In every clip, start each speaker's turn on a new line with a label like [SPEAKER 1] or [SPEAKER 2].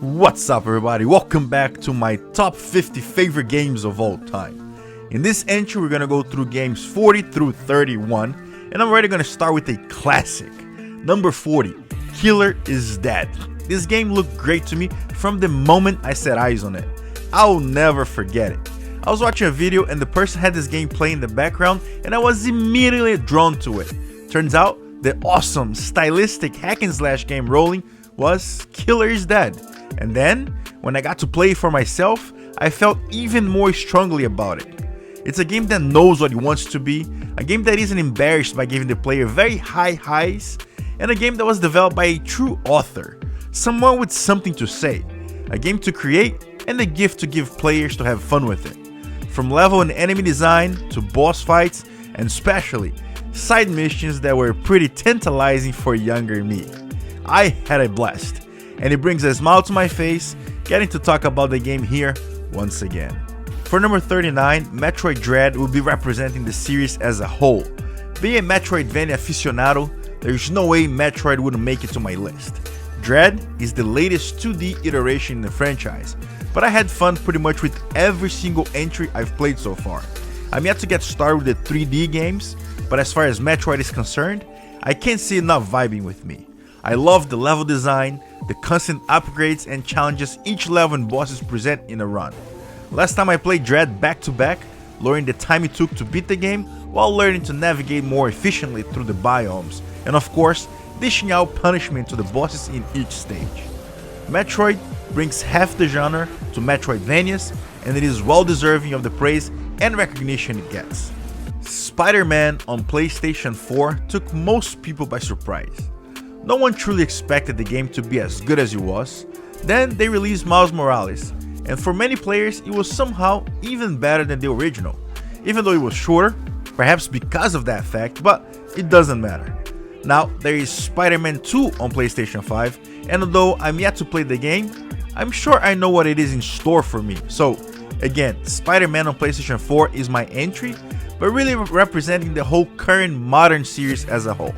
[SPEAKER 1] What's up everybody, welcome back to my top 50 favorite games of all time. In this entry we're gonna go through games 40 through 31, and I'm already gonna start with a classic. Number 40, Killer is Dead. This game looked great to me from the moment I set eyes on it. I'll never forget it. I was watching a video and the person had this game playing in the background and I was immediately drawn to it. Turns out the awesome stylistic hack and slash game rolling was Killer is Dead. And then, when I got to play it for myself, I felt even more strongly about it. It's a game that knows what it wants to be, a game that isn't embarrassed by giving the player very high highs, and a game that was developed by a true author, someone with something to say, a game to create, and a gift to give players to have fun with it. From level and enemy design, to boss fights, and especially side missions that were pretty tantalizing for younger me. I had a blast. And it brings a smile to my face getting to talk about the game here once again. For number 39, Metroid Dread will be representing the series as a whole. Being a Metroidvania aficionado, there's no way Metroid wouldn't make it to my list. Dread is the latest 2D iteration in the franchise, but I had fun pretty much with every single entry I've played so far. I'm yet to get started with the 3D games, but as far as Metroid is concerned, I can't see it not vibing with me. I love the level design, the constant upgrades and challenges each level and bosses present in a run. Last time I played Dread back to back, learning the time it took to beat the game while learning to navigate more efficiently through the biomes, and of course, dishing out punishment to the bosses in each stage. Metroid brings half the genre to Metroidvanias, and it is well deserving of the praise and recognition it gets. Spider-Man on PlayStation 4 took most people by surprise. No one truly expected the game to be as good as it was. Then they released Miles Morales, and for many players it was somehow even better than the original, even though it was shorter, perhaps because of that fact, but it doesn't matter. Now there is Spider-Man 2 on PlayStation 5, and although I'm yet to play the game, I'm sure I know what it is in store for me. So again, Spider-Man on PlayStation 4 is my entry, but really representing the whole current modern series as a whole.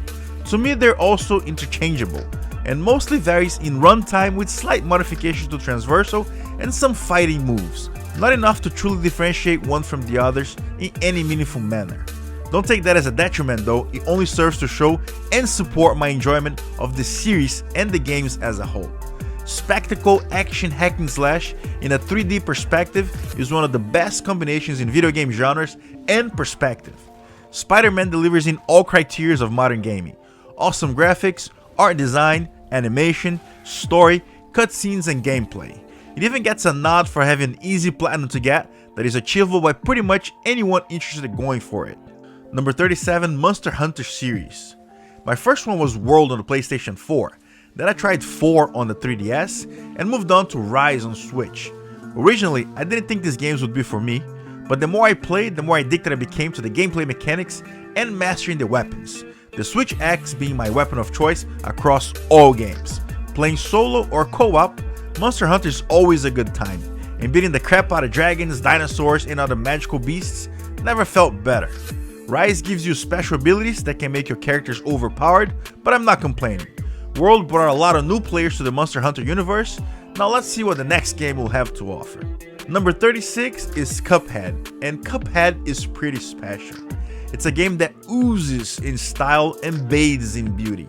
[SPEAKER 1] To me, they're also interchangeable, and mostly varies in runtime with slight modifications to transversal and some fighting moves, not enough to truly differentiate one from the others in any meaningful manner. Don't take that as a detriment though, it only serves to show and support my enjoyment of the series and the games as a whole. Spectacle action hack and slash in a 3D perspective is one of the best combinations in video game genres and perspective. Spider-Man delivers in all criteria of modern gaming. Awesome graphics, art design, animation, story, cutscenes, and gameplay. It even gets a nod for having an easy platinum to get that is achievable by pretty much anyone interested in going for it. Number 37, Monster Hunter series. My first one was World on the PlayStation 4, then I tried 4 on the 3DS, and moved on to Rise on Switch. Originally, I didn't think these games would be for me, but the more I played, the more addicted I became to the gameplay mechanics and mastering the weapons. The Switch Axe being my weapon of choice across all games. Playing solo or co-op, Monster Hunter is always a good time, and beating the crap out of dragons, dinosaurs, and other magical beasts never felt better. Rise gives you special abilities that can make your characters overpowered, but I'm not complaining. World brought a lot of new players to the Monster Hunter universe. Now let's see what the next game will have to offer. Number 36 is Cuphead, and Cuphead is pretty special. It's a game that oozes in style and bathes in beauty.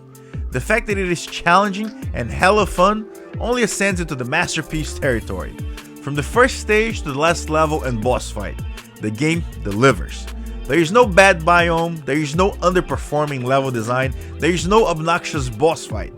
[SPEAKER 1] The fact that it is challenging and hella fun only ascends into the masterpiece territory. From the first stage to the last level and boss fight, the game delivers. There is no bad biome, there is no underperforming level design, there is no obnoxious boss fight.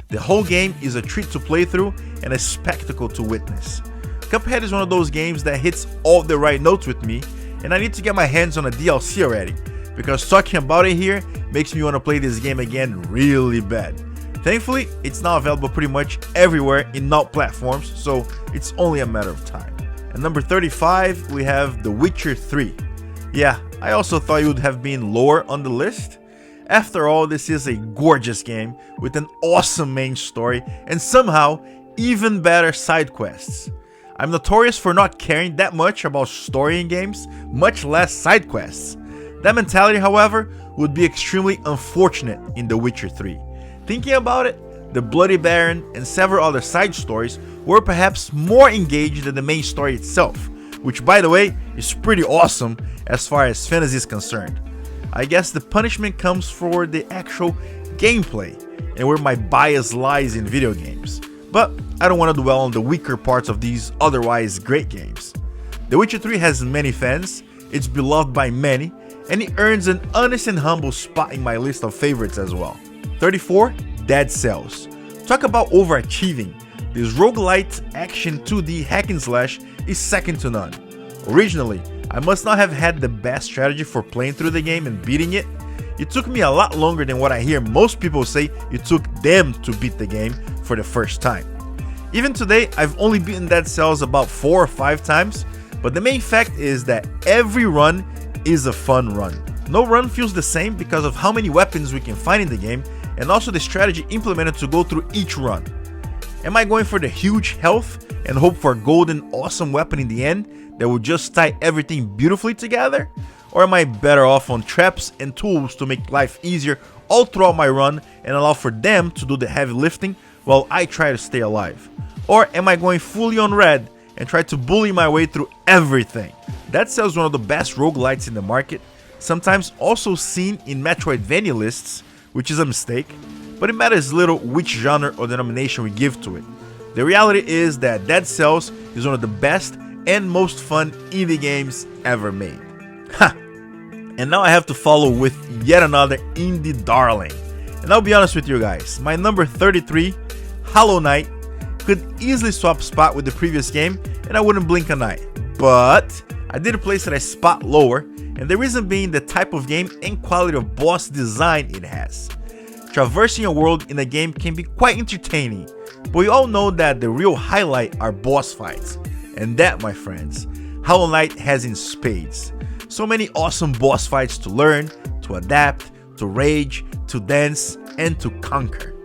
[SPEAKER 1] The whole game is a treat to play through and a spectacle to witness. Cuphead is one of those games that hits all the right notes with me, and I need to get my hands on a DLC already, because talking about it here makes me want to play this game again really bad. Thankfully, it's now available pretty much everywhere in all platforms, so it's only a matter of time. At number 35, we have The Witcher 3. Yeah, I also thought it would have been lower on the list. After all, this is a gorgeous game with an awesome main story and somehow even better side quests. I'm notorious for not caring that much about story in games, much less side quests. That mentality, however, would be extremely unfortunate in The Witcher 3. Thinking about it, the Bloody Baron, and several other side stories were perhaps more engaged than the main story itself, which by the way is pretty awesome as far as fantasy is concerned. I guess the punishment comes for the actual gameplay and where my bias lies in video games, but I don't want to dwell on the weaker parts of these otherwise great games. The Witcher 3 has many fans, it's beloved by many, and it earns an honest and humble spot in my list of favorites as well. 34. Dead Cells. Talk about overachieving. This roguelite action 2D hack and slash is second to none. Originally, I must not have had the best strategy for playing through the game and beating it. It took me a lot longer than what I hear most people say it took them to beat the game for the first time. Even today, I've only beaten Dead Cells about 4 or 5 times, but the main fact is that every run is a fun run. No run feels the same because of how many weapons we can find in the game and also the strategy implemented to go through each run. Am I going for the huge health and hope for a golden awesome weapon in the end that will just tie everything beautifully together? Or am I better off on traps and tools to make life easier all throughout my run and allow for them to do the heavy lifting while I try to stay alive? Or am I going fully on red and try to bully my way through everything? Dead Cells is one of the best roguelites in the market, sometimes also seen in Metroidvania lists, which is a mistake, but it matters little which genre or denomination we give to it. The reality is that Dead Cells is one of the best and most fun indie games ever made. Ha! And now I have to follow with yet another indie darling. And I'll be honest with you guys, my number 33, Hollow Knight, could easily swap spot with the previous game and I wouldn't blink an eye. But I did place it a spot lower, and the reason being the type of game and quality of boss design it has. Traversing a world in a game can be quite entertaining, but we all know that the real highlight are boss fights. And that, my friends, Hollow Knight has in spades. So many awesome boss fights to learn, to adapt, to rage, to dance, and to conquer.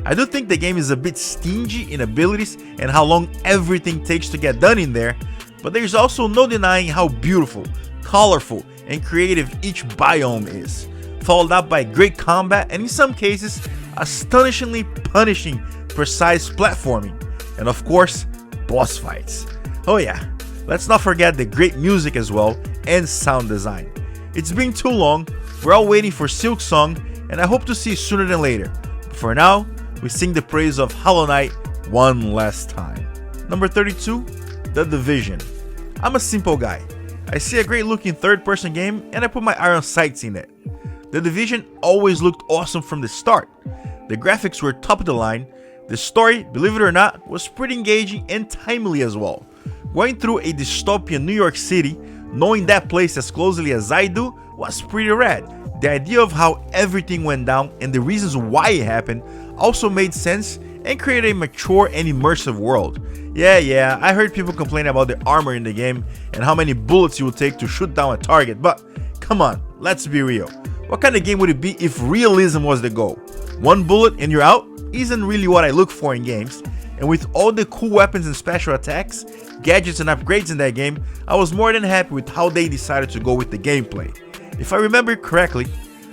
[SPEAKER 1] I do think the game is a bit stingy in abilities and how long everything takes to get done in there, but there's also no denying how beautiful, colorful, and creative each biome is, followed up by great combat and in some cases, astonishingly punishing, precise platforming, and of course, boss fights. Oh yeah, let's not forget the great music as well and sound design. It's been too long, we're all waiting for Silk Song, and I hope to see it sooner than later. But for now, we sing the praise of Hollow Knight one last time. Number 32, The Division. I'm a simple guy. I see a great looking third-person game and I put my iron sights in it. The Division always looked awesome from the start. The graphics were top of the line. The story, believe it or not, was pretty engaging and timely as well. Going through a dystopian New York City, knowing that place as closely as I do, was pretty rad. The idea of how everything went down and the reasons why it happened also made sense and created a mature and immersive world. Yeah, I heard people complain about the armor in the game and how many bullets you would take to shoot down a target, but come on, let's be real. What kind of game would it be if realism was the goal? One bullet and you're out isn't really what I look for in games, and with all the cool weapons and special attacks, gadgets and upgrades in that game, I was more than happy with how they decided to go with the gameplay. If I remember correctly,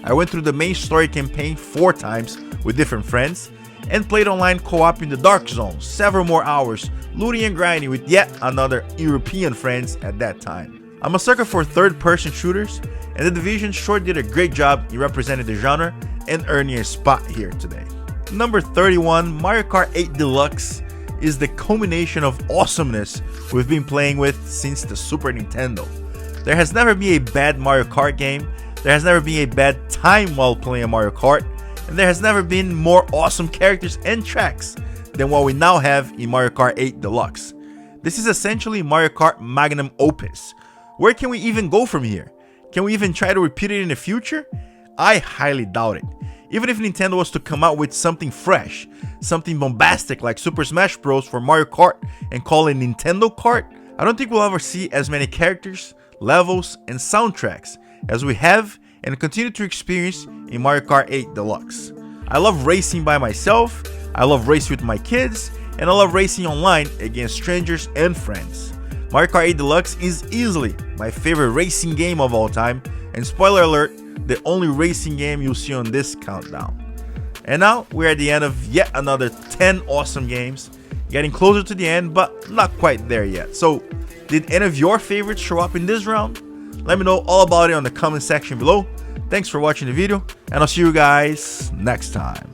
[SPEAKER 1] I went through the main story campaign 4 times with different friends, and played online co-op in the Dark Zone several more hours, looting and grinding with yet another European friends at that time. I'm a sucker for third-person shooters, and The Division sure did a great job in representing the genre and earning a spot here today. Number 31, Mario Kart 8 Deluxe is the culmination of awesomeness we've been playing with since the Super Nintendo. There has never been a bad Mario Kart game, there has never been a bad time while playing Mario Kart, and there has never been more awesome characters and tracks than what we now have in Mario Kart 8 Deluxe. This is essentially Mario Kart magnum opus. Where can we even go from here? Can we even try to repeat it in the future? I highly doubt it. Even if Nintendo was to come out with something fresh, something bombastic like Super Smash Bros. For Mario Kart and call it Nintendo Kart, I don't think we'll ever see as many characters, levels, and soundtracks as we have and continue to experience in Mario Kart 8 Deluxe. I love racing by myself, I love racing with my kids, and I love racing online against strangers and friends. Mario Kart 8 Deluxe is easily my favorite racing game of all time, and spoiler alert, the only racing game you'll see on this countdown. And now we're at the end of yet another 10 awesome games. Getting closer to the end, but not quite there yet. So, did any of your favorites show up in this round? Let me know all about it on the comment section below. Thanks for watching the video, and I'll see you guys next time.